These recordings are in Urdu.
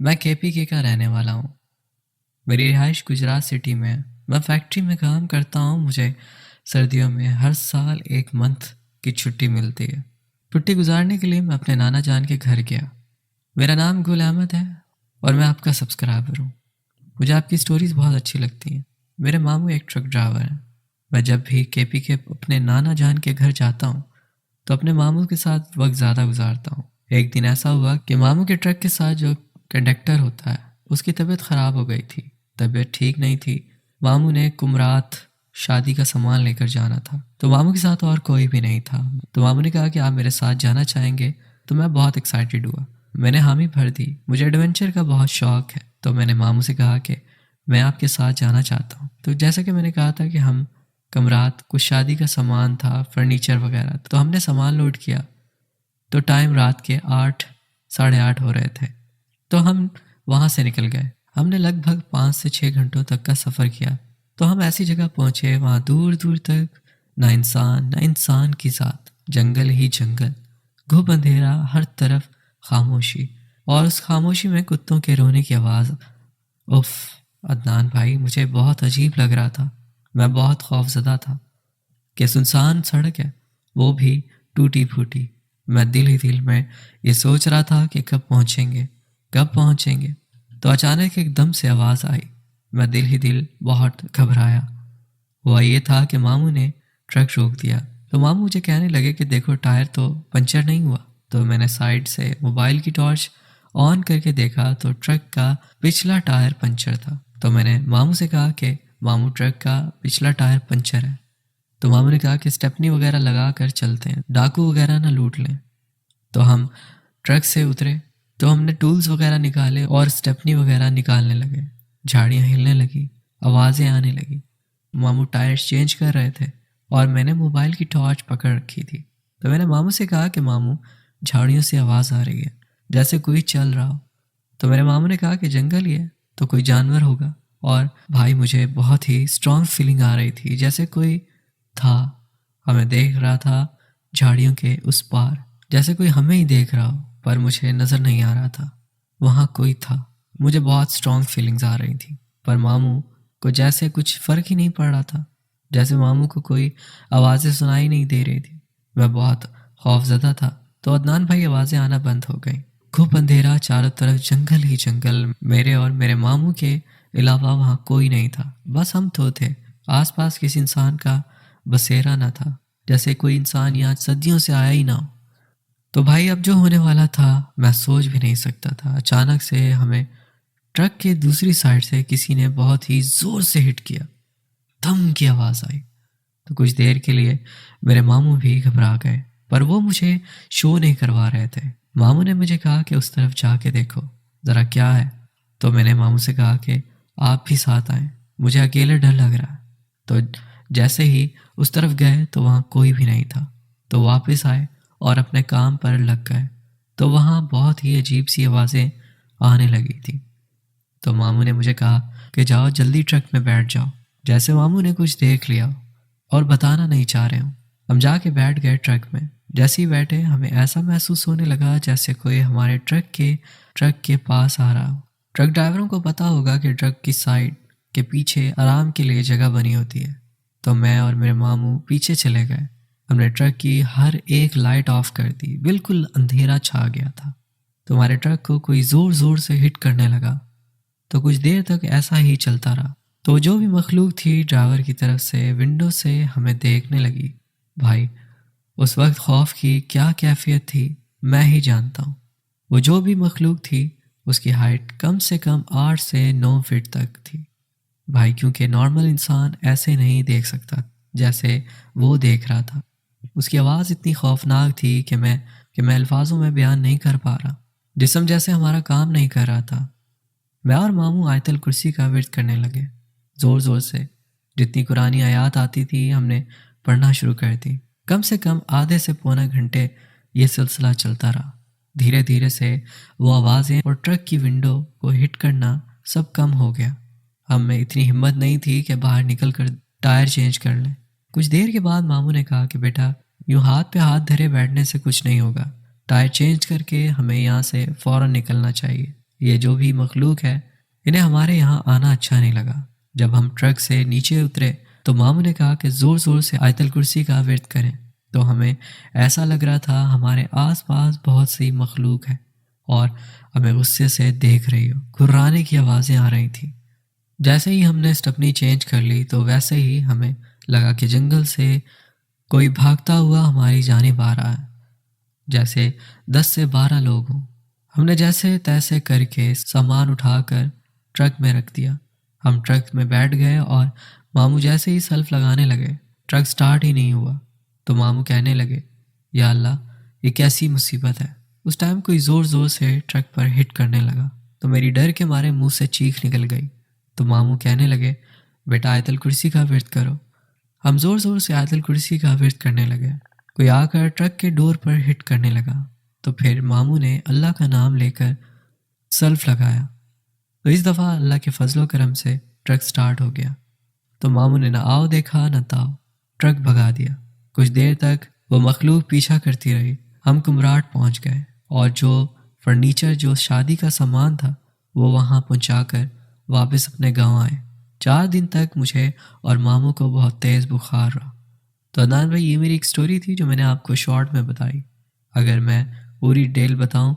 میں کے پی کے کا رہنے والا ہوں۔ میری رہائش گجرات سٹی میں ہے۔ میں فیکٹری میں کام کرتا ہوں۔ مجھے سردیوں میں ہر سال 1 منتھ کی چھٹی ملتی ہے۔ چھٹی گزارنے کے لیے میں اپنے نانا جان کے گھر گیا۔ میرا نام گل احمد ہے اور میں آپ کا سبسکرائبر ہوں۔ مجھے آپ کی سٹوریز بہت اچھی لگتی ہیں۔ میرے ماموں ایک ٹرک ڈرائیور ہیں۔ میں جب بھی کے پی کے اپنے نانا جان کے گھر جاتا ہوں تو اپنے ماموں کے ساتھ وقت زیادہ گزارتا ہوں۔ ایک دن ایسا ہوا کہ ماموں کے ٹرک کے ساتھ جو کنڈکٹر ہوتا ہے اس کی طبیعت خراب ہو گئی تھی۔ طبیعت ٹھیک نہیں تھی۔ ماموں نے کمرات شادی کا سامان لے کر جانا تھا تو ماموں کے ساتھ اور کوئی بھی نہیں تھا۔ تو ماموں نے کہا کہ آپ میرے ساتھ جانا چاہیں گے؟ تو میں بہت ایکسائٹیڈ ہوا۔ میں نے حامی بھر دی۔ مجھے ایڈونچر کا بہت شوق ہے تو میں نے ماموں سے کہا کہ میں آپ کے ساتھ جانا چاہتا ہوں۔ تو جیسا کہ میں نے کہا تھا کہ ہم کمرات کچھ شادی کا سامان تھا، فرنیچر وغیرہ، تو ہم نے سامان لوڈ کیا۔ تو ٹائم رات کے 8 ساڑھے 8 ہو رہے تھے تو ہم وہاں سے نکل گئے۔ ہم نے لگ بھگ 5 سے 6 گھنٹوں تک کا سفر کیا۔ تو ہم ایسی جگہ پہنچے وہاں دور دور تک نہ انسان کی ذات، جنگل ہی جنگل، گھپ اندھیرا، ہر طرف خاموشی، اور اس خاموشی میں کتوں کے رونے کی آواز۔ اف عدنان بھائی، مجھے بہت عجیب لگ رہا تھا۔ میں بہت خوف زدہ تھا کہ سنسان سڑک ہے، وہ بھی ٹوٹی پھوٹی۔ میں دل ہی دل میں یہ سوچ رہا تھا کہ کب پہنچیں گے۔ تو اچانک ایک دم سے آواز آئی۔ میں دل ہی دل بہت گھبرایا۔ ہوا یہ تھا کہ ماموں نے ٹرک روک دیا۔ تو ماموں مجھے کہنے لگے کہ دیکھو ٹائر تو پنچر نہیں ہوا۔ تو میں نے سائیڈ سے موبائل کی ٹارچ آن کر کے دیکھا تو ٹرک کا پچھلا ٹائر پنچر تھا۔ تو میں نے ماموں سے کہا کہ ماموں ٹرک کا پچھلا ٹائر پنچر ہے۔ تو ماموں نے کہا کہ اسٹیپنی وغیرہ لگا کر چلتے ہیں، ڈاکو وغیرہ نہ لوٹ لیں۔ تو ہم ٹرک سے اترے تو ہم نے ٹولز وغیرہ نکالے اور اسٹیپنی وغیرہ نکالنے لگے۔ جھاڑیاں ہلنے لگی، آوازیں آنے لگی۔ ماموں ٹائرز چینج کر رہے تھے اور میں نے موبائل کی ٹارچ پکڑ رکھی تھی۔ تو میں نے ماموں سے کہا کہ ماموں جھاڑیوں سے آواز آ رہی ہے جیسے کوئی چل رہا ہو۔ تو میرے ماموں نے کہا کہ جنگل ہی ہے تو کوئی جانور ہوگا۔ اور بھائی مجھے بہت ہی اسٹرانگ فیلنگ آ رہی تھی، جیسے کوئی تھا ہمیں دیکھ رہا تھا جھاڑیوں کے اس پار، جیسے کوئی ہمیں ہی دیکھ رہا ہو، پر مجھے نظر نہیں آ رہا تھا وہاں کوئی تھا۔ مجھے بہت اسٹرانگ فیلنگز آ رہی تھیں، پر ماموں کو جیسے کچھ فرق ہی نہیں پڑ رہا تھا، جیسے ماموں کو کوئی آوازیں سنائی نہیں دے رہی تھی۔ میں بہت خوف زدہ تھا۔ تو عدنان بھائی آوازیں آنا بند ہو گئیں۔ گھپ اندھیرا، چاروں طرف جنگل ہی جنگل، میرے اور میرے ماموں کے علاوہ وہاں کوئی نہیں تھا، بس ہم تو تھے۔ آس پاس کسی انسان کا بسیرا نہ تھا، جیسے کوئی انسان یہاں صدیوں سے آیا ہی نہ ہو۔ تو بھائی اب جو ہونے والا تھا میں سوچ بھی نہیں سکتا تھا۔ اچانک سے ہمیں ٹرک کے دوسری سائڈ سے کسی نے بہت ہی زور سے ہٹ کیا، دھم کی آواز آئی۔ تو کچھ دیر کے لیے میرے ماموں بھی گھبرا گئے، پر وہ مجھے شو نہیں کروا رہے تھے۔ ماموں نے مجھے کہا کہ اس طرف جا کے دیکھو ذرا کیا ہے۔ تو میں نے ماموں سے کہا کہ آپ بھی ساتھ آئیں، مجھے اکیلے ڈر لگ رہا ہے۔ تو جیسے ہی اس طرف گئے تو وہاں کوئی بھی نہیں تھا۔ تو واپس آئے اور اپنے کام پر لگ گئے۔ تو وہاں بہت ہی عجیب سی آوازیں آنے لگی تھی۔ تو ماموں نے مجھے کہا کہ جاؤ جلدی ٹرک میں بیٹھ جاؤ، جیسے ماموں نے کچھ دیکھ لیا اور بتانا نہیں چاہ رہے ہوں۔ ہم جا کے بیٹھ گئے ٹرک میں۔ جیسے ہی بیٹھے ہمیں ایسا محسوس ہونے لگا جیسے کوئی ہمارے ٹرک کے پاس آ رہا ہو۔ ٹرک ڈرائیوروں کو پتا ہوگا کہ ٹرک کی سائڈ کے پیچھے آرام کے لیے جگہ بنی ہوتی ہے۔ تو میں اور میرے ماموں پیچھے چلے گئے۔ ہم نے ٹرک کی ہر ایک لائٹ آف کر دی، بالکل اندھیرا چھا گیا تھا۔ تو ہمارے ٹرک کو کوئی زور زور سے ہٹ کرنے لگا۔ تو کچھ دیر تک ایسا ہی چلتا رہا۔ تو جو بھی مخلوق تھی ڈرائیور کی طرف سے ونڈو سے ہمیں دیکھنے لگی۔ بھائی اس وقت خوف کی کیا کیفیت تھی میں ہی جانتا ہوں۔ وہ جو بھی مخلوق تھی اس کی ہائٹ کم سے کم 8 سے 9 فٹ تک تھی بھائی، کیونکہ نارمل انسان ایسے نہیں دیکھ سکتا جیسے وہ دیکھ رہا تھا۔ اس کی آواز اتنی خوفناک تھی کہ میں الفاظوں میں بیان نہیں کر پا رہا۔ جسم جیسے ہمارا کام نہیں کر رہا تھا۔ میں اور ماموں آیت الکرسی کا ورد کرنے لگے زور زور سے۔ جتنی قرآنی آیات آتی تھی ہم نے پڑھنا شروع کر دی۔ کم سے کم آدھے سے پونا گھنٹے یہ سلسلہ چلتا رہا۔ دھیرے دھیرے سے وہ آوازیں اور ٹرک کی ونڈو کو ہٹ کرنا سب کم ہو گیا۔ ہم میں اتنی ہمت نہیں تھی کہ باہر نکل کر ٹائر چینج کر لیں۔ کچھ دیر کے بعد ماموں نے کہا کہ بیٹا یوں ہاتھ پہ ہاتھ دھرے بیٹھنے سے کچھ نہیں ہوگا، ٹائر چینج کر کے ہمیں یہاں سے فوراً نکلنا چاہیے، یہ جو بھی مخلوق ہے انہیں ہمارے یہاں آنا اچھا نہیں لگا۔ جب ہم ٹرک سے نیچے اترے تو ماموں نے کہا کہ زور زور سے آیت الکرسی کا ورد کریں، تو ہمیں ایسا لگ رہا تھا ہمارے آس پاس بہت سی مخلوق ہے اور ہمیں غصے سے دیکھ رہی ہو، گھرانے کی آوازیں آ رہی تھیں۔ جیسے ہی ہم نے اسٹپنی چینج کر لی تو ویسے ہی ہمیں لگا کہ جنگل سے کوئی بھاگتا ہوا ہماری جانب آ رہا ہے، جیسے 10 سے 12 لوگ ہوں۔ ہم نے جیسے تیسے کر کے سامان اٹھا کر ٹرک میں رکھ دیا۔ ہم ٹرک میں بیٹھ گئے اور ماموں جیسے ہی سیلف لگانے لگے، ٹرک سٹارٹ ہی نہیں ہوا، تو ماموں کہنے لگے یا اللہ یہ کیسی مصیبت ہے۔ اس ٹائم کوئی زور زور سے ٹرک پر ہٹ کرنے لگا تو میری ڈر کے مارے منہ سے چیخ نکل گئی، تو ماموں کہنے لگے بیٹا آیت الکرسی کا ورد کرو۔ ہم زور زور سے آیت الکرسی کا ورد کرنے لگے، کوئی آ کر ٹرک کے ڈور پر ہٹ کرنے لگا، تو پھر ماموں نے اللہ کا نام لے کر سیلف لگایا، تو اس دفعہ اللہ کے فضل و کرم سے ٹرک سٹارٹ ہو گیا۔ تو ماموں نے نہ آؤ دیکھا نہ تاؤ، ٹرک بھگا دیا۔ کچھ دیر تک وہ مخلوق پیچھا کرتی رہی، ہم کمراٹ پہنچ گئے اور جو فرنیچر جو شادی کا سامان تھا وہ وہاں پہنچا کر واپس اپنے گاؤں آئے۔ 4 دن تک مجھے اور ماموں کو بہت تیز بخار رہا۔ تو عدنان بھائی یہ میری ایک سٹوری تھی جو میں نے آپ کو شارٹ میں بتائی، اگر میں پوری ڈیل بتاؤں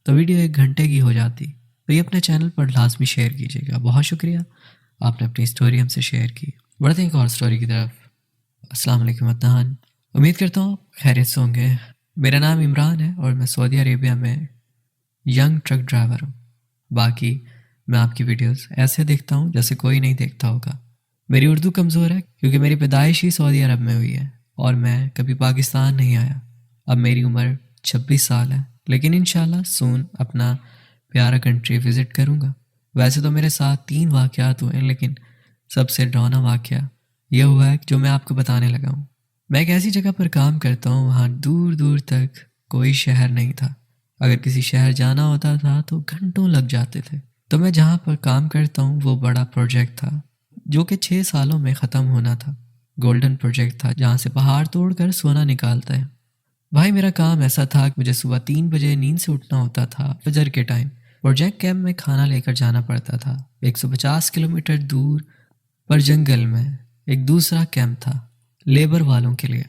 تو ویڈیو 1 گھنٹے کی ہو جاتی، تو یہ اپنے چینل پر لازمی شیئر کیجیے گا۔ بہت شکریہ، آپ نے اپنی سٹوری ہم سے شیئر کی۔ بڑھتے ہیں ایک اور سٹوری کی طرف۔ السلام علیکم عدنان، امید کرتا ہوں خیریت سے ہوں گے۔ میرا نام عمران ہے اور میں سعودی عربیہ میں ینگ ٹرک ڈرائیور ہوں۔ باقی میں آپ کی ویڈیوز ایسے دیکھتا ہوں جیسے کوئی نہیں دیکھتا ہوگا۔ میری اردو کمزور ہے کیونکہ میری پیدائش ہی سعودی عرب میں ہوئی ہے اور میں کبھی پاکستان نہیں آیا۔ اب میری عمر 26 سال ہے، لیکن انشاءاللہ سون اپنا پیارا کنٹری وزٹ کروں گا۔ ویسے تو میرے ساتھ 3 واقعات ہوئے ہیں، لیکن سب سے ڈراؤنا واقعہ یہ ہوا ہے جو میں آپ کو بتانے لگا ہوں۔ میں ایک ایسی جگہ پر کام کرتا ہوں وہاں دور دور تک کوئی شہر نہیں تھا۔ اگر کسی شہر جانا ہوتا تھا تو گھنٹوں لگ جاتے تھے۔ تو میں جہاں پر کام کرتا ہوں وہ بڑا پروجیکٹ تھا جو کہ 6 سالوں میں ختم ہونا تھا۔ گولڈن پروجیکٹ تھا جہاں سے پہاڑ توڑ کر سونا نکالتا ہے۔ بھائی میرا کام ایسا تھا کہ مجھے صبح 3 بجے نیند سے اٹھنا ہوتا تھا فجر کے ٹائم۔ پروجیکٹ کیمپ میں کھانا لے کر جانا پڑتا تھا۔ 150 کلومیٹر دور پر جنگل میں ایک دوسرا کیمپ تھا لیبر والوں کے لیے۔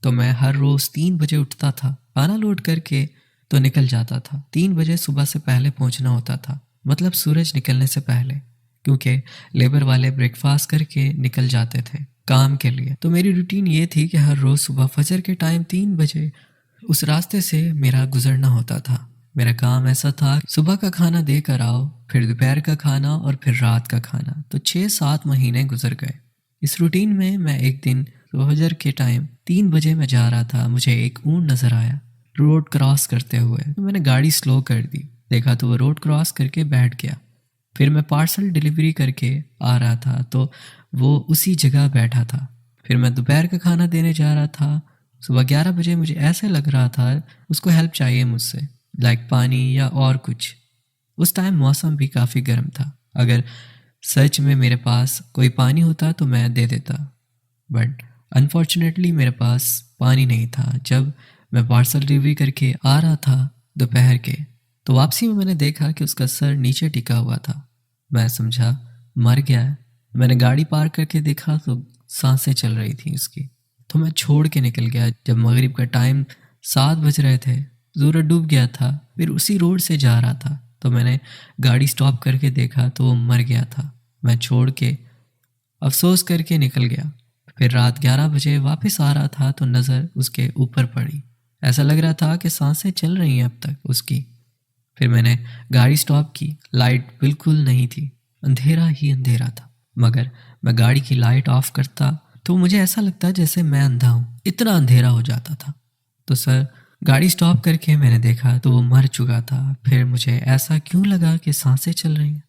تو میں ہر روز 3 بجے اٹھتا تھا، کھانا لوڈ کر کے تو نکل جاتا تھا۔ 3 بجے صبح سے پہلے پہنچنا ہوتا تھا، مطلب سورج نکلنے سے پہلے، کیونکہ لیبر والے بریک فاسٹ کر کے نکل جاتے تھے کام کے لیے۔ تو میری روٹین یہ تھی کہ ہر روز صبح فجر کے ٹائم 3 بجے اس راستے سے میرا گزرنا ہوتا تھا۔ میرا کام ایسا تھا صبح کا کھانا دے کر آؤ، پھر دوپہر کا کھانا اور پھر رات کا کھانا۔ تو 6-7 مہینے گزر گئے اس روٹین میں ایک دن فجر کے ٹائم 3 بجے میں جا رہا تھا، مجھے ایک اونٹ نظر آیا روڈ کراس کرتے ہوئے۔ تو میں نے گاڑی سلو کر دی، دیکھا تو وہ روڈ کراس کر کے بیٹھ گیا۔ پھر میں پارسل ڈیلیوری کر کے آ رہا تھا تو وہ اسی جگہ بیٹھا تھا۔ پھر میں دوپہر کا کھانا دینے جا رہا تھا۔ صبح 11 بجے مجھے ایسے لگ رہا تھا اس کو ہیلپ چاہیے مجھ سے، لائک پانی یا اور کچھ۔ اس ٹائم موسم بھی کافی گرم تھا، اگر سچ میں میرے پاس کوئی پانی ہوتا تو میں دے دیتا، بٹ انفارچونیٹلی میرے پاس پانی نہیں تھا۔ جب میں پارسل ڈیلیوری کر کے آ رہا تھا دوپہر کے، تو واپسی میں نے دیکھا کہ اس کا سر نیچے ٹکا ہوا تھا۔ میں سمجھا مر گیا ہے۔ میں نے گاڑی پارک کر کے دیکھا تو سانسیں چل رہی تھیں اس کی، تو میں چھوڑ کے نکل گیا۔ جب مغرب کا ٹائم 7 بج رہے تھے، سورج ڈوب گیا تھا، پھر اسی روڈ سے جا رہا تھا، تو میں نے گاڑی سٹاپ کر کے دیکھا تو وہ مر گیا تھا۔ میں چھوڑ کے افسوس کر کے نکل گیا۔ پھر رات 11 بجے واپس آ رہا تھا تو نظر اس کے اوپر پڑی، ایسا لگ رہا تھا کہ سانسیں چل رہی ہیں اب تک اس کی۔ پھر میں نے گاڑی سٹاپ کی، لائٹ بالکل نہیں تھی، اندھیرا ہی اندھیرا تھا، مگر میں گاڑی کی لائٹ آف کرتا تو مجھے ایسا لگتا جیسے میں اندھا ہوں، اتنا اندھیرا ہو جاتا تھا۔ تو سر گاڑی سٹاپ کر کے میں نے دیکھا تو وہ مر چکا تھا۔ پھر مجھے ایسا کیوں لگا کہ سانسیں چل رہی ہیں؟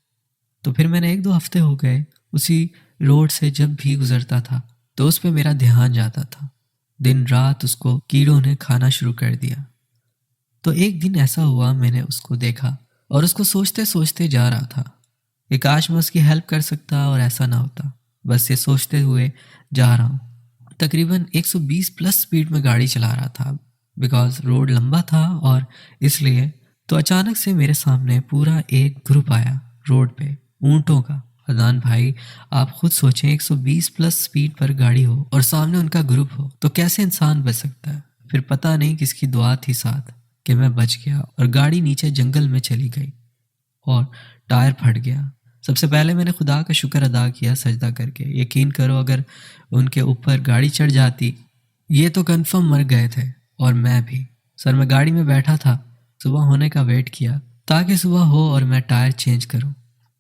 تو پھر میں نے 1-2 ہفتے ہو گئے اسی روڈ سے جب بھی گزرتا تھا تو اس پہ میرا دھیان جاتا تھا۔ دن رات اس کو کیڑوں نے کھانا شروع کر دیا۔ تو ایک دن ایسا ہوا میں نے اس کو دیکھا اور اس کو سوچتے سوچتے جا رہا تھا کہ کاش میں اس کی ہیلپ کر سکتا اور ایسا نہ ہوتا، بس یہ سوچتے ہوئے جا رہا ہوں۔ تقریباً 120 پلس سپیڈ میں گاڑی چلا رہا تھا، بیکاز روڈ لمبا تھا اور اس لیے تو اچانک سے میرے سامنے پورا ایک گروپ آیا روڈ پہ اونٹوں کا۔ عدنان بھائی آپ خود سوچیں 120 پلس سپیڈ پر گاڑی ہو اور سامنے ان کا گروپ ہو تو کیسے انسان بچ سکتا ہے؟ پھر پتہ نہیں کس کی دعا تھی ساتھ کہ میں بچ گیا اور گاڑی نیچے جنگل میں چلی گئی اور ٹائر پھٹ گیا۔ سب سے پہلے میں نے خدا کا شکر ادا کیا سجدہ کر کے۔ یقین کرو اگر ان کے اوپر گاڑی چڑھ جاتی یہ تو کنفرم مر گئے تھے اور میں بھی۔ سر میں گاڑی میں بیٹھا تھا، صبح ہونے کا ویٹ کیا تاکہ صبح ہو اور میں ٹائر چینج کروں۔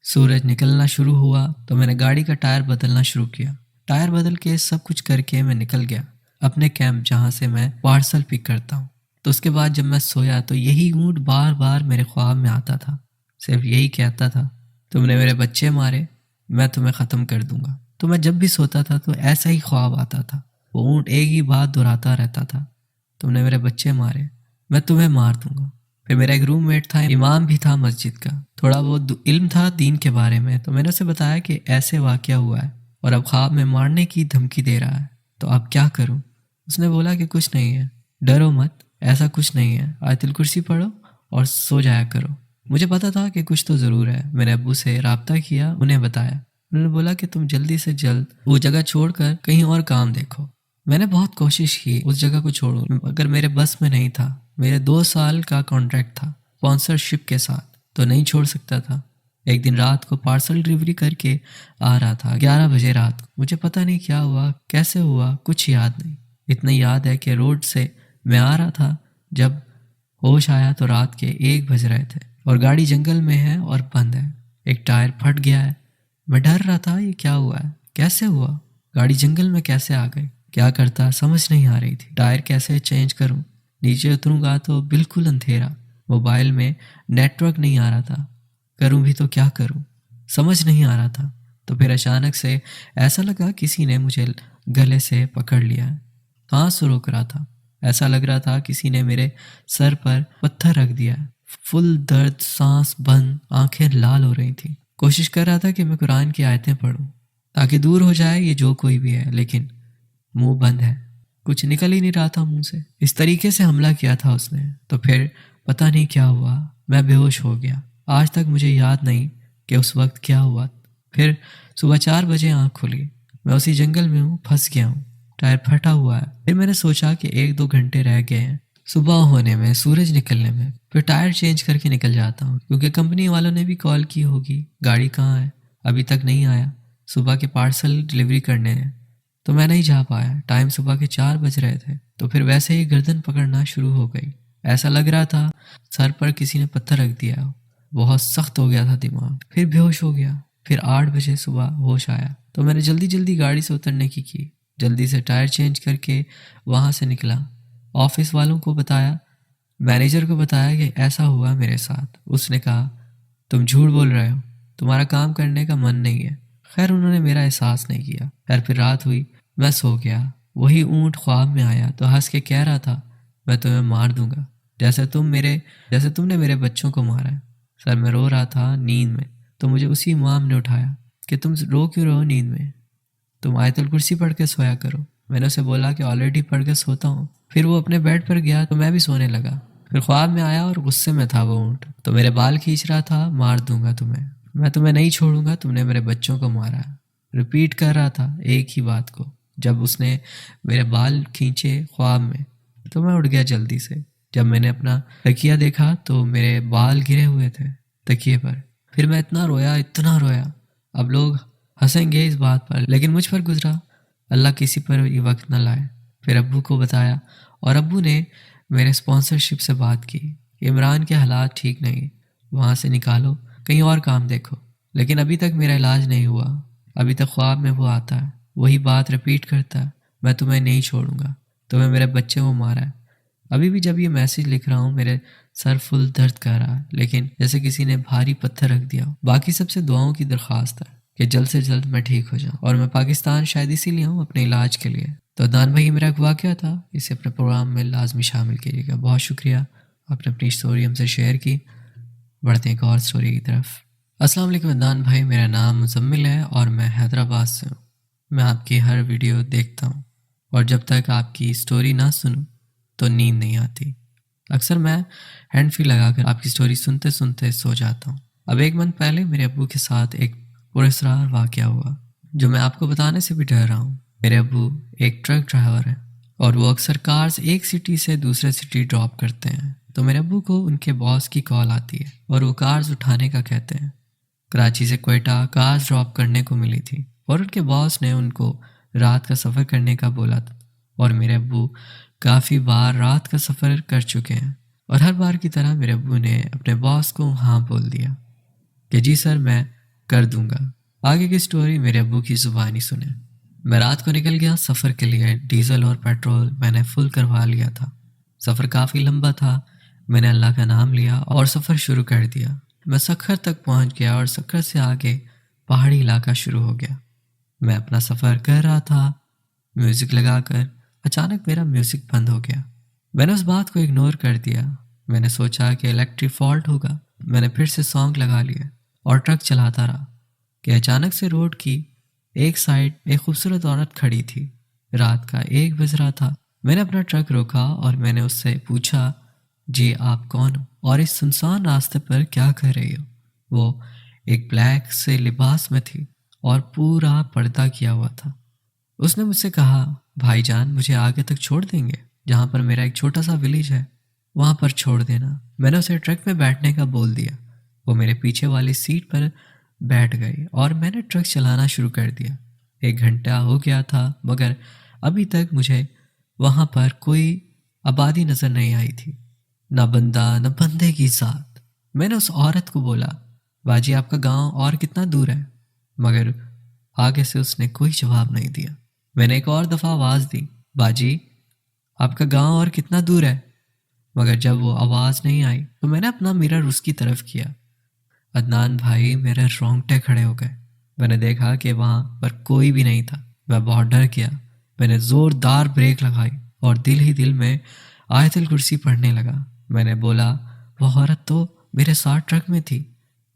سورج نکلنا شروع ہوا تو میں نے گاڑی کا ٹائر بدلنا شروع کیا۔ ٹائر بدل کے سب کچھ کر کے میں نکل گیا اپنے کیمپ جہاں سے میں پارسل پک کرتا ہوں۔ تو اس کے بعد جب میں سویا تو یہی اونٹ بار بار میرے خواب میں آتا تھا، صرف یہی کہتا تھا تم نے میرے بچے مارے، میں تمہیں ختم کر دوں گا۔ تو میں جب بھی سوتا تھا تو ایسا ہی خواب آتا تھا، وہ اونٹ ایک ہی بات دہراتا رہتا تھا، تم نے میرے بچے مارے، میں تمہیں مار دوں گا۔ پھر میرا ایک روم میٹ تھا، امام بھی تھا مسجد کا، تھوڑا بہت علم تھا دین کے بارے میں، تو میں نے اسے بتایا کہ ایسے واقعہ ہوا ہے اور اب خواب میں مارنے کی دھمکی دے رہا ہے، تو اب کیا کروں؟ اس نے بولا کہ کچھ نہیں ہے، ڈرو مت، ایسا کچھ نہیں ہے، آیت الکرسی پڑھو اور سو جایا کرو۔ مجھے پتا تھا کہ کچھ تو ضرور ہے۔ میں نے ابو سے رابطہ کیا، انہیں بتایا، انہوں نے بولا کہ تم جلدی سے جلد وہ جگہ چھوڑ کر کہیں اور کام دیکھو۔ میں نے بہت کوشش کی اس جگہ کو چھوڑوں، اگر میرے بس میں نہیں تھا، میرے 2 سال کا کانٹریکٹ تھا اسپانسرشپ کے ساتھ، تو نہیں چھوڑ سکتا تھا۔ ایک دن رات کو پارسل ڈلیوری کر کے آ رہا تھا 11 بجے رات کو، مجھے پتہ نہیں کیا ہوا، کیسے ہوا، کچھ یاد نہیں۔ اتنا یاد ہے کہ روڈ سے میں آ رہا تھا، جب ہوش آیا تو رات کے 1 بج رہے تھے اور گاڑی جنگل میں ہے اور بند ہے، ایک ٹائر پھٹ گیا ہے۔ میں ڈر رہا تھا یہ کیا ہوا ہے، کیسے ہوا، گاڑی جنگل میں کیسے آ گئی، کیا کرتا سمجھ نہیں آ رہی تھی، ٹائر کیسے چینج کروں، نیچے اتروں گا تو بالکل اندھیرا، موبائل میں نیٹ ورک نہیں آ رہا تھا، کروں بھی تو کیا کروں، سمجھ نہیں آ رہا تھا۔ تو پھر اچانک سے ایسا لگا کسی نے مجھے گلے سے پکڑ لیا ہے، سانس روک رہا تھا، ایسا لگ رہا تھا کسی نے میرے سر پر پتھر رکھ دیا ہے، فل درد، سانس بند، آنکھیں لال ہو رہی تھیں۔ کوشش کر رہا تھا کہ میں قرآن کی آیتیں پڑھوں تاکہ دور ہو جائے یہ جو کوئی بھی ہے، لیکن منہ بند ہے، کچھ نکل ہی نہیں رہا تھا منہ سے۔ اس طریقے سے حملہ کیا تھا اس نے۔ تو پھر پتہ نہیں کیا ہوا، میں بے ہوش ہو گیا، آج تک مجھے یاد نہیں کہ اس وقت کیا ہوا۔ پھر صبح 4 بجے آنکھ کھلی، میں اسی جنگل میں ہوں، پھنس گیا ہوں، ٹائر پھٹا ہوا ہے۔ پھر میں نے سوچا کہ 1-2 گھنٹے رہ گئے ہیں صبح ہونے میں، سورج نکلنے میں، پھر ٹائر چینج کر کے نکل جاتا ہوں، کیونکہ کمپنی والوں نے بھی کال کی ہوگی گاڑی کہاں ہے، ابھی تک نہیں آیا، صبح کے پارسل ڈلیوری کرنے ہیں، تو میں نہیں جا پایا، ٹائم صبح کے 4 بج رہے تھے۔ تو پھر ویسے ہی گردن پکڑنا شروع ہو گئی، ایسا لگ رہا تھا سر پر کسی نے پتھر رکھ دیا، بہت سخت ہو گیا تھا دماغ، پھر بے ہوش ہو گیا۔ پھر 8 بجے صبح ہوش آیا تو میں نے جلدی گاڑی سے اترنے کی جلدی سے ٹائر چینج کر کے وہاں سے نکلا، آفس والوں کو بتایا، مینیجر کو بتایا کہ ایسا ہوا میرے ساتھ۔ اس نے کہا تم جھوٹ بول رہے ہو، تمہارا کام کرنے کا من نہیں ہے۔ خیر انہوں نے میرا احساس نہیں کیا۔ خیر پھر رات ہوئی، میں سو گیا، وہی اونٹ خواب میں آیا تو ہنس کے کہہ رہا تھا میں تمہیں مار دوں گا جیسے تم نے میرے بچوں کو مارا ہے۔ سر میں رو رہا تھا نیند میں، تو مجھے اسی امام نے اٹھایا کہ تم رو کیوں رہو نیند میں، تم آیت الکرسی پڑھ کے سویا کرو۔ میں نے اسے بولا کہ آلریڈی پڑھ کے سوتا ہوں۔ پھر وہ اپنے بیڈ پر گیا تو میں بھی سونے لگا۔ پھر خواب میں آیا اور غصے میں تھا وہ اونٹ، تو میرے بال کھینچ رہا تھا، مار دوں گا تمہیں، میں تمہیں نہیں چھوڑوں گا، تم نے میرے بچوں کو مارا ہے، ریپیٹ کر رہا تھا ایک ہی بات کو۔ جب اس نے میرے بال کھینچے خواب میں تو میں اٹھ گیا جلدی سے۔ جب میں نے اپنا تکیہ دیکھا تو میرے بال گرے ہوئے تھے تکیے پر۔ پھر میں اتنا رویا، اب لوگ ہنسیں گے اس بات پر، لیکن مجھ پر گزرا، اللہ کسی پر یہ وقت نہ لائے۔ پھر ابو کو بتایا اور ابو نے میرے اسپانسرشپ سے بات کی کہ عمران کے حالات ٹھیک نہیں، وہاں سے نکالو، کہیں اور کام دیکھو۔ لیکن ابھی تک میرا علاج نہیں ہوا، ابھی تک خواب میں وہ آتا ہے، وہی بات ریپیٹ کرتا ہے، میں تمہیں نہیں چھوڑوں گا، تمہیں میرے بچے کو مارا ہے۔ ابھی بھی جب یہ میسیج لکھ رہا ہوں میرے سر فل درد کر رہا ہے، لیکن جیسے کسی نے بھاری پتھر رکھ دیا۔ باقی سب سے دعاؤں کی درخواست ہے کہ جلد سے جلد میں ٹھیک ہو جاؤں، اور میں پاکستان شاید اسی لیے ہوں اپنے علاج کے لیے۔ تو عدنان بھائی میرا ایک واقعہ تھا، اسے اپنے پروگرام میں لازمی شامل کیجیے گا۔ بہت شکریہ، آپ نے اپنی اسٹوری ہم سے شیئر کی۔ بڑھتے ہیں ایک اور اسٹوری کی طرف۔ السلام علیکم عدنان بھائی، میرا نام مزمل ہے اور میں حیدرآباد سے ہوں۔ میں آپ کی ہر ویڈیو دیکھتا ہوں اور جب تک آپ کی اسٹوری نہ سنوں تو نیند نہیں آتی، اکثر میں ہینڈ فری لگا کر آپ کی سٹوری سنتے سنتے سو جاتا ہوں۔ اب 1 منتھ پہلے میرے ابو کے ساتھ ایک پراسرار واقعہ ہوا جو میں آپ کو بتانے سے بھی ڈر رہا ہوں۔ میرے ابو ایک ٹرک ڈرائیور ہیں اور وہ اکثر کارز ایک سٹی سے دوسرے سٹی ڈراپ کرتے ہیں، تو میرے ابو کو ان کے باس کی کال آتی ہے اور وہ کارز اٹھانے کا کہتے ہیں۔ کراچی سے کوئٹہ کارز ڈراپ کرنے کو ملی تھی اور ان کے باس نے ان کو رات کا سفر کرنے کا بولا تھا، اور میرے ابو کافی بار رات کا سفر کر چکے ہیں، اور ہر بار کی طرح میرے ابو نے اپنے باس کو ہاں بول دیا کہ جی سر میں کر دوں گا۔ آگے کی سٹوری میرے ابو کی زبانی سنیں۔ میں رات کو نکل گیا سفر کے لیے۔ ڈیزل اور پیٹرول میں نے فل کروا لیا تھا۔ سفر کافی لمبا تھا۔ میں نے اللہ کا نام لیا اور سفر شروع کر دیا۔ میں سکھر تک پہنچ گیا اور سکھر سے آگے پہاڑی علاقہ شروع ہو گیا۔ میں اپنا سفر کر رہا تھا میوزک لگا کر، اچانک میرا میوزک بند ہو گیا۔ میں نے اس بات کو اگنور کر دیا۔ میں نے سوچا کہ الیکٹرک فالٹ ہوگا۔ میں نے پھر سے سانگ لگا لیا اور ٹرک چلاتا رہا کہ اچانک سے روڈ کی ایک سائڈ ایک خوبصورت عورت کھڑی تھی۔ رات کا 1 بج رہا تھا۔ میں نے اپنا ٹرک روکا اور میں نے اس سے پوچھا جی آپ کون ہو اور اس سنسان راستے پر کیا کر رہی ہو؟ وہ ایک بلیک سے لباس میں تھی اور پورا پردہ کیا ہوا تھا۔ اس نے مجھ سے کہا بھائی جان مجھے آگے تک چھوڑ دیں گے؟ جہاں پر میرا ایک چھوٹا سا ولیج ہے وہاں پر چھوڑ دینا۔ میں نے اسے ٹرک میں بیٹھنے کا بول دیا۔ وہ میرے پیچھے والی سیٹ پر بیٹھ گئی اور میں نے ٹرک چلانا شروع کر دیا۔ 1 گھنٹہ ہو گیا تھا مگر ابھی تک مجھے وہاں پر کوئی آبادی نظر نہیں آئی تھی، نہ بندہ نہ بندے کی ذات۔ میں نے اس عورت کو بولا باجی آپ کا گاؤں اور کتنا دور ہے؟ مگر آگے سے اس نے کوئی جواب نہیں دیا۔ میں نے ایک اور دفعہ آواز دی باجی آپ کا گاؤں اور کتنا دور ہے؟ مگر جب وہ آواز نہیں آئی تو میں نے اپنا مرر اس کی طرف کیا۔ عدنان بھائی میرے رونگٹے کھڑے ہو گئے۔ میں نے دیکھا کہ وہاں پر کوئی بھی نہیں تھا۔ میں بہت ڈر گیا۔ میں نے زوردار بریک لگائی اور دل ہی دل میں آیت الکرسی پڑھنے لگا۔ میں نے بولا وہ عورت تو میرے ساتھ ٹرک میں تھی،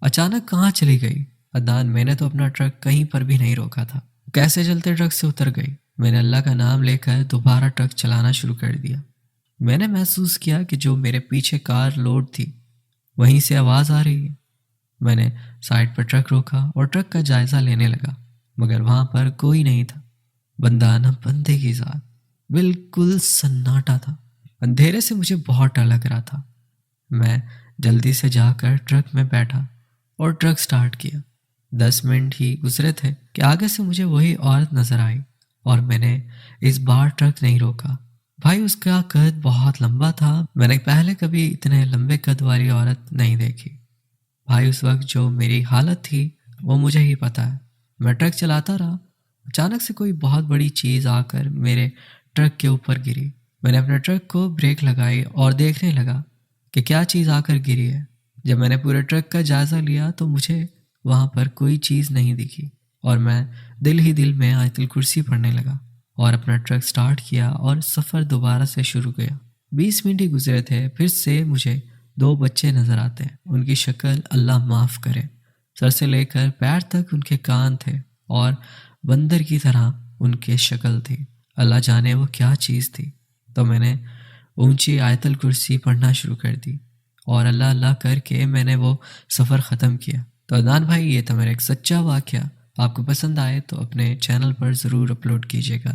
اچانک کہاں چلی گئی؟ عدنان میں نے تو اپنا ٹرک کہیں پر بھی نہیں روکا تھا، کیسے چلتے ٹرک سے اتر گئی؟ میں نے اللہ کا نام لے کر دوبارہ ٹرک چلانا شروع کر دیا۔ میں نے محسوس کیا کہ جو میرے پیچھے کار لوڈ تھی وہیں سے آواز آ رہی ہے۔ میں نے سائڈ پر ٹرک روکا اور ٹرک کا جائزہ لینے لگا مگر وہاں پر کوئی نہیں تھا، بندہ نہ بندے کی ذات، بالکل سناٹا تھا۔ اندھیرے سے مجھے بہت ڈر لگ رہا تھا۔ میں جلدی سے جا کر ٹرک میں بیٹھا اور ٹرک سٹارٹ کیا۔ 10 منٹ ہی گزرے تھے کہ آگے سے مجھے وہی عورت نظر آئی اور میں نے اس بار ٹرک نہیں روکا۔ بھائی اس کا قد بہت لمبا تھا۔ میں نے پہلے کبھی اتنے لمبے قد والی عورت نہیں دیکھی۔ بھائی اس وقت جو میری حالت تھی وہ مجھے ہی پتہ ہے۔ میں ٹرک چلاتا رہا۔ اچانک سے کوئی بہت بڑی چیز آ کر میرے ٹرک کے اوپر گری۔ میں نے اپنے ٹرک کو بریک لگائی اور دیکھنے لگا کہ کیا چیز آ کر گری ہے۔ جب میں نے پورے ٹرک کا جائزہ لیا تو مجھے وہاں پر کوئی چیز نہیں دکھی اور میں دل ہی دل میں آیت الکرسی پڑھنے لگا اور اپنا ٹرک سٹارٹ کیا اور سفر دوبارہ سے شروع کیا۔ 20 منٹ ہی گزرے تھے، پھر سے مجھے 2 بچے نظر آتے ہیں۔ ان کی شکل اللہ معاف کرے، سر سے لے کر پیر تک ان کے کان تھے اور بندر کی طرح ان کی شکل تھی۔ اللہ جانے وہ کیا چیز تھی۔ تو میں نے اونچی آیت الکرسی پڑھنا شروع کر دی اور اللہ اللہ کر کے میں نے وہ سفر ختم کیا۔ تو عدنان بھائی یہ تھا میرا ایک سچا واقعہ۔ آپ کو پسند آئے تو اپنے چینل پر ضرور اپلوڈ کیجیے گا۔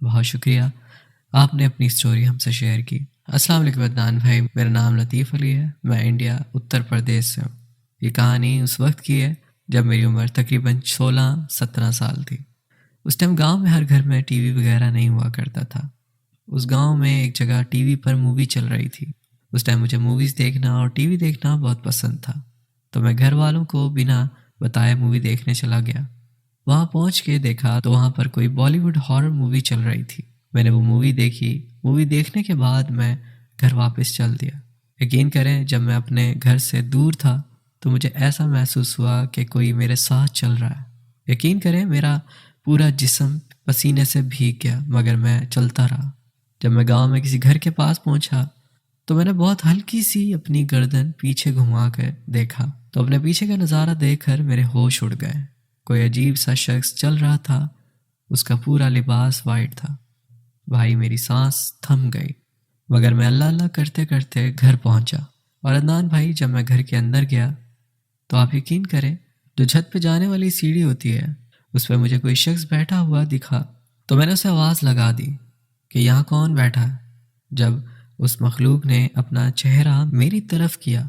بہت شکریہ، آپ نے اپنی سٹوری ہم سے شیئر کی۔ السلام علیکم عدنان بھائی، میرا نام لطیف علی ہے، میں انڈیا اتر پردیش سے ہوں۔ یہ کہانی اس وقت کی ہے جب میری عمر تقریباً 16-17 سال تھی۔ اس ٹائم گاؤں میں ہر گھر میں ٹی وی وغیرہ نہیں ہوا کرتا تھا۔ اس گاؤں میں ایک جگہ ٹی وی پر مووی چل رہی تھی۔ اس ٹائم مجھے موویز دیکھنا اور ٹی وی دیکھنا بہت پسند تھا، تو میں گھر والوں کو بنا بتائے مووی دیکھنے چلا گیا۔ وہاں پہنچ کے دیکھا تو وہاں پر کوئی بالی ووڈ ہارر مووی چل رہی تھی۔ میں نے وہ مووی دیکھی۔ مووی دیکھنے کے بعد میں گھر واپس چل دیا۔ یقین کریں جب میں اپنے گھر سے دور تھا تو مجھے ایسا محسوس ہوا کہ کوئی میرے ساتھ چل رہا ہے۔ یقین کریں میرا پورا جسم پسینے سے بھیگ گیا مگر میں چلتا رہا۔ جب میں گاؤں میں کسی گھر کے پاس پہنچا تو میں نے بہت ہلکی سی اپنی گردن پیچھے گھما کر دیکھا تو اپنے پیچھے کا نظارہ دیکھ کر میرے ہوش اڑ گئے۔ کوئی عجیب سا شخص چل رہا تھا، اس کا پورا لباس وائٹ تھا۔ بھائی میری سانس تھم گئی۔ مگر میں اللہ اللہ کرتے کرتے گھر پہنچا، اور عدنان بھائی جب میں گھر کے اندر گیا تو آپ یقین کریں، جو چھت پہ جانے والی سیڑھی ہوتی ہے اس پہ مجھے کوئی شخص بیٹھا ہوا دکھا، تو میں نے اسے آواز لگا دی کہ یہاں کون بیٹھا ہے۔ جب اس مخلوق نے اپنا چہرہ میری طرف کیا،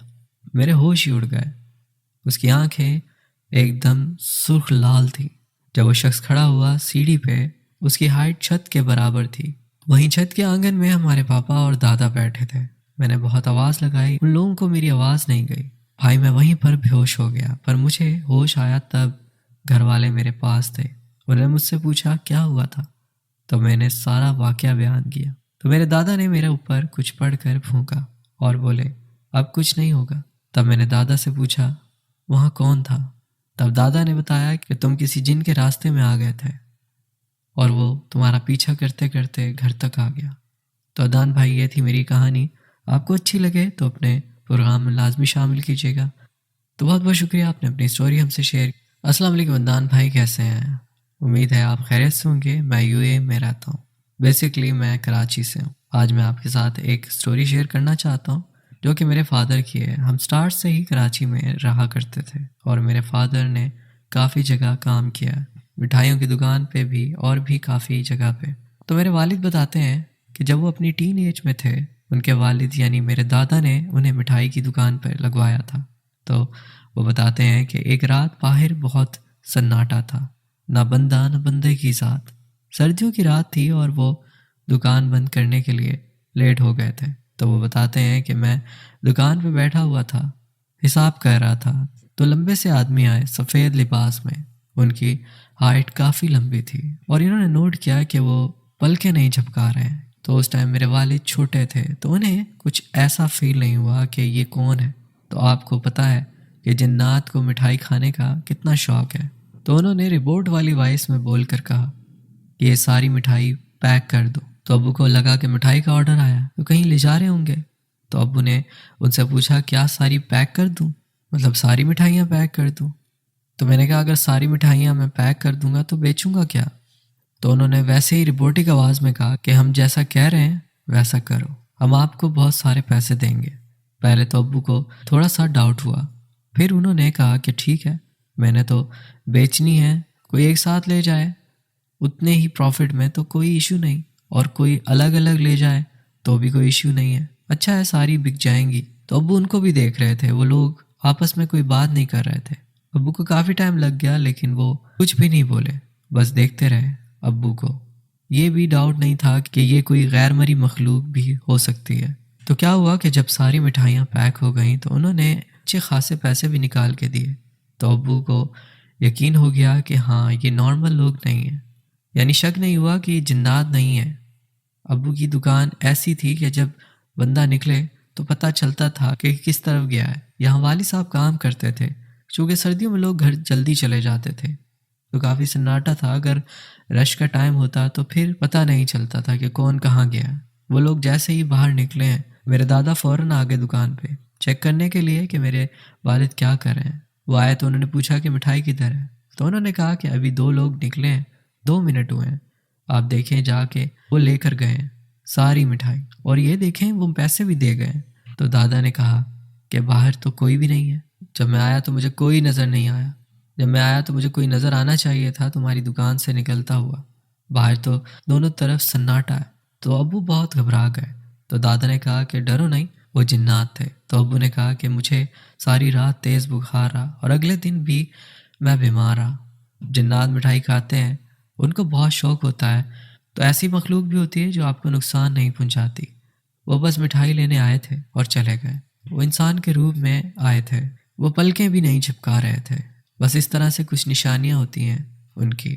میرے ہوش ہی اڑ گئے۔ اس کی آنکھیں ایک دم سرخ لال تھی۔ جب وہ شخص کھڑا ہوا سیڑھی پہ، اس کی ہائٹ چھت کے برابر تھی۔ وہیں چھت کے آنگن میں ہمارے پاپا اور دادا بیٹھے تھے۔ میں نے بہت آواز لگائی، ان لوگوں کو میری آواز نہیں گئی۔ بھائی میں وہیں پر بے ہوش ہو گیا، پر مجھے ہوش آیا تب گھر والے میرے پاس تھے۔ انہوں نے مجھ سے پوچھا کیا ہوا تھا، تو میں نے سارا واقعہ بیان کیا۔ تو میرے دادا نے میرے اوپر کچھ پڑھ کر پھونکا اور بولے اب کچھ نہیں ہوگا۔ تب میں نے دادا سے پوچھا وہاں کون تھا؟ تب دادا نے بتایا کہ تم کسی جن کے راستے میں آ گئے تھے اور وہ تمہارا پیچھا کرتے کرتے گھر تک آ گیا۔ تو عدنان بھائی یہ تھی میری کہانی۔ آپ کو اچھی لگے تو اپنے پروگرام میں لازمی شامل کیجیے گا۔ تو بہت بہت شکریہ، آپ نے اپنی سٹوری ہم سے شیئر کی۔ السلام علیکم عدنان بھائی، کیسے ہیں؟ امید ہے آپ خیریت سے ہوں گے۔ میں یو اے میں رہتا ہوں، بیسکلی میں کراچی سے ہوں۔ آج میں آپ کے ساتھ ایک سٹوری شیئر کرنا چاہتا ہوں جو کہ میرے فادر کی ہے۔ ہم سٹارٹ سے ہی کراچی میں رہا کرتے تھے اور میرے فادر نے کافی جگہ کام کیا، مٹھائیوں کی دکان پہ بھی اور بھی کافی جگہ پہ۔ تو میرے والد بتاتے ہیں کہ جب وہ اپنی ٹین ایج میں تھے، ان کے والد یعنی میرے دادا نے انہیں مٹھائی کی دکان پر لگوایا تھا۔ تو وہ بتاتے ہیں کہ ایک رات باہر بہت سناٹا تھا، نہ بندہ نہ بندے کی ذات۔ سردیوں کی رات تھی اور وہ دکان بند کرنے کے لیے لیٹ ہو گئے تھے۔ تو وہ بتاتے ہیں کہ میں دکان پہ بیٹھا ہوا تھا، حساب کر رہا تھا، تو لمبے سے آدمی آئے سفید لباس میں۔ ان کی ہائٹ کافی لمبی تھی اور انہوں نے نوٹ کیا کہ وہ پلکیں نہیں جھپکا رہے ہیں۔ تو اس ٹائم میرے والد چھوٹے تھے تو انہیں کچھ ایسا فیل نہیں ہوا کہ یہ کون ہے۔ تو آپ کو پتہ ہے کہ جنات کو مٹھائی کھانے کا کتنا شوق ہے، تو انہوں نے رپورٹ والی وائس میں بول کر کہا کہ یہ ساری مٹھائی پیک کر دو۔ تو ابو کو لگا کہ مٹھائی کا آرڈر آیا تو کہیں لے جا رہے ہوں گے۔ تو ابو نے ان سے پوچھا کیا ساری پیک کر دوں، مطلب ساری مٹھائیاں پیک کر دوں؟ تو میں نے کہا اگر ساری مٹھائیاں میں پیک کر دوں گا تو بیچوں گا کیا؟ تو انہوں نے ویسے ہی رپورٹک آواز میں کہا کہ ہم جیسا کہہ رہے ہیں ویسا کرو، ہم آپ کو بہت سارے پیسے دیں گے۔ پہلے تو ابو کو تھوڑا سا ڈاؤٹ ہوا، پھر انہوں نے کہا کہ ٹھیک ہے، میں نے تو بیچنی ہے، کوئی ایک ساتھ لے جائے اتنے ہی پروفٹ میں تو کوئی ایشو نہیں، اور کوئی الگ الگ لے جائے تو بھی کوئی ایشو نہیں ہے، اچھا ہے ساری بک جائیں گی۔ تو ابو ان کو بھی دیکھ رہے تھے، وہ لوگ آپس میں کوئی بات نہیں کر رہے تھے۔ ابو کو کافی ٹائم لگ گیا لیکن وہ کچھ بھی نہیں بولے، بس دیکھتے رہے۔ ابو کو یہ بھی ڈاؤٹ نہیں تھا کہ یہ کوئی غیر مری مخلوق بھی ہو سکتی ہے۔ تو کیا ہوا کہ جب ساری مٹھائیاں پیک ہو گئیں تو انہوں نے اچھے خاصے پیسے بھی نکال کے دیے۔ تو ابو کو یقین ہو گیا کہ ہاں یہ نارمل لوگ نہیں ہیں، یعنی شک نہیں ہوا کہ یہ جنات نہیں ہے۔ ابو کی دکان ایسی تھی کہ جب بندہ نکلے تو پتہ چلتا تھا کہ کس طرف گیا ہے۔ یہاں والد صاحب کام کرتے تھے، چونکہ سردیوں میں لوگ گھر جلدی چلے جاتے تھے تو کافی سناٹا تھا۔ اگر رش کا ٹائم ہوتا تو پھر پتہ نہیں چلتا تھا کہ کون کہاں گیا۔ وہ لوگ جیسے ہی باہر نکلے ہیں، میرے دادا فوراً آ گئے دکان پہ چیک کرنے کے لیے کہ میرے والد کیا کر رہے ہیں۔ وہ آئے تو انہوں نے پوچھا کہ مٹھائی کدھر ہے؟ تو انہوں نے کہا کہ ابھی 2 لوگ نکلے ہیں، 2 منٹ ہوئے ہیں، آپ دیکھیں جا کے وہ لے کر گئے ہیں ساری مٹھائی، اور یہ دیکھیں وہ پیسے بھی دے گئے۔ تو دادا نے کہا کہ باہر تو کوئی بھی نہیں ہے، جب میں آیا تو مجھے کوئی نظر نہیں آیا، جب میں آیا تو مجھے کوئی نظر آنا چاہیے تھا تمہاری دکان سے نکلتا ہوا، باہر تو دونوں طرف سناٹا ہے۔ تو ابو بہت گھبرا گئے۔ تو دادا نے کہا کہ ڈرو نہیں، وہ جنات تھے۔ تو ابو نے کہا کہ مجھے ساری رات تیز بخار رہا اور اگلے دن بھی میں بیمار رہا۔ جنات مٹھائی کھاتے ہیں، ان کو بہت شوق ہوتا ہے، تو ایسی مخلوق بھی ہوتی ہے جو آپ کو نقصان نہیں پہنچاتی۔ وہ بس مٹھائی لینے آئے تھے اور چلے گئے۔ وہ انسان کے روپ میں آئے تھے، وہ پلکیں بھی نہیں جھپکا رہے تھے۔ بس اس طرح سے کچھ نشانیاں ہوتی ہیں ان کی۔